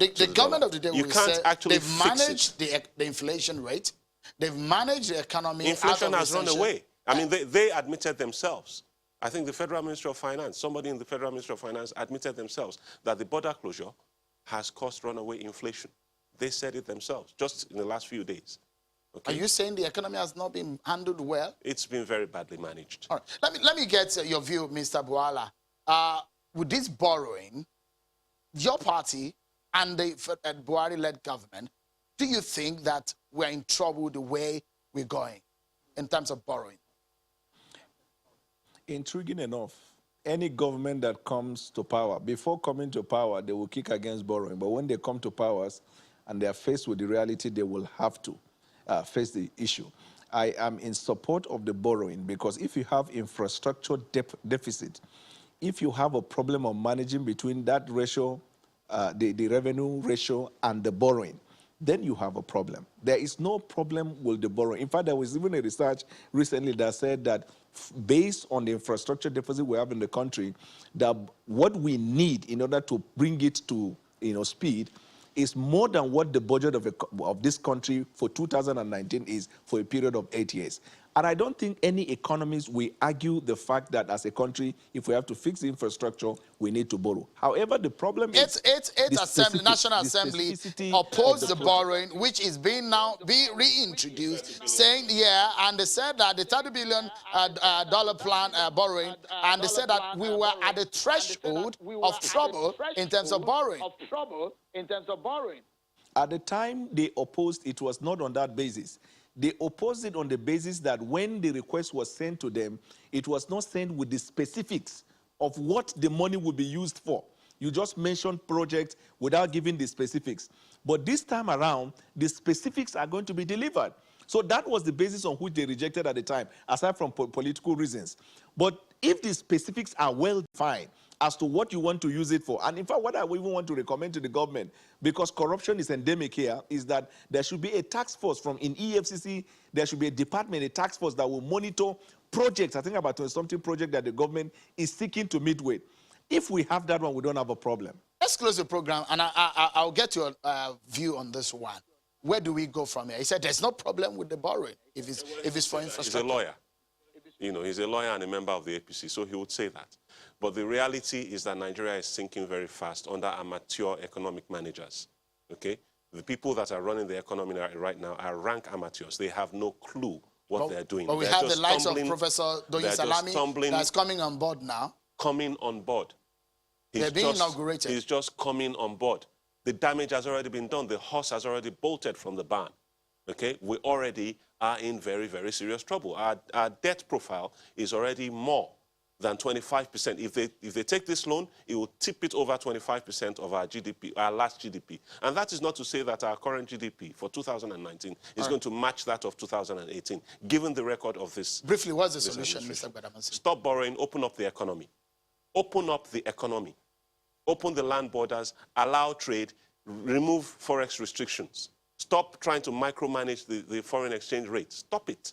The government of the day You will can't say actually they've managed the inflation rate, they've managed the economy. Inflation has run away. I mean, they admitted themselves. I think the Federal Ministry of Finance, somebody in the Federal Ministry of Finance admitted themselves that the border closure has caused runaway inflation. They said it themselves just in the last few days. Okay? Are you saying the economy has not been handled well? It's been very badly managed. All right. Let me get your view, Mr. Bwala. With this borrowing, your party and the Buhari-led government, do you think that we're in trouble the way we're going in terms of borrowing? Intriguing enough, any government that comes to power, before coming to power, they will kick against borrowing. But when they come to powers and they are faced with the reality, they will have to face the issue. I am in support of the borrowing because if you have infrastructure deficit, if you have a problem of managing between that ratio, the revenue ratio and the borrowing, then you have a problem. There is no problem with the borrowing. In fact, there was even a research recently that said that based on the infrastructure deficit we have in the country, that what we need in order to bring it to speed is more than what the budget of this country for 2019 is for a period of 8 years. And I don't think any economist will argue the fact that as a country, if we have to fix the infrastructure, we need to borrow. However, the problem is... National Assembly opposed the borrowing, which is being reintroduced, saying, yeah, and they said that the $30 billion dollar plan borrowing, and they said that we were at the threshold of trouble in terms of borrowing. At the time they opposed, it was not on that basis. They opposed it on the basis that when the request was sent to them, it was not sent with the specifics of what the money would be used for. You just mentioned projects without giving the specifics. But this time around, the specifics are going to be delivered. So that was the basis on which they rejected at the time, aside from political reasons. But if the specifics are well defined as to what you want to use it for, and in fact, what I even want to recommend to the government, because corruption is endemic here, is that there should be a task force from in EFCC, there should be a department, a task force that will monitor projects, I think about 20-something project that the government is seeking to meet with. If we have that one, we don't have a problem. Let's close the program, and I'll get your view on this one. Where do we go from here? He said there's no problem with the borrowing if it's for infrastructure. He's a lawyer. He's a lawyer and a member of the APC, so he would say that. But the reality is that Nigeria is sinking very fast under amateur economic managers, okay? The people that are running the economy right now are rank amateurs. They have no clue what they're doing. But we have the likes of Professor Doyin Salami that's coming on board now. Coming on board. They're being inaugurated. He's just coming on board. The damage has already been done. The horse has already bolted from the barn, okay? We already are in very, very serious trouble. Our debt profile is already more than 25%. If they take this loan, it will tip it over 25% of our GDP, our last GDP. And that is not to say that our current GDP for 2019 is going to match that of 2018, given the record of this. Briefly, what's the solution, Mr. Gbadamosi? Stop borrowing, open up the economy. Open up the economy. Open the land borders, allow trade, remove forex restrictions. Stop trying to micromanage the foreign exchange rate. Stop it.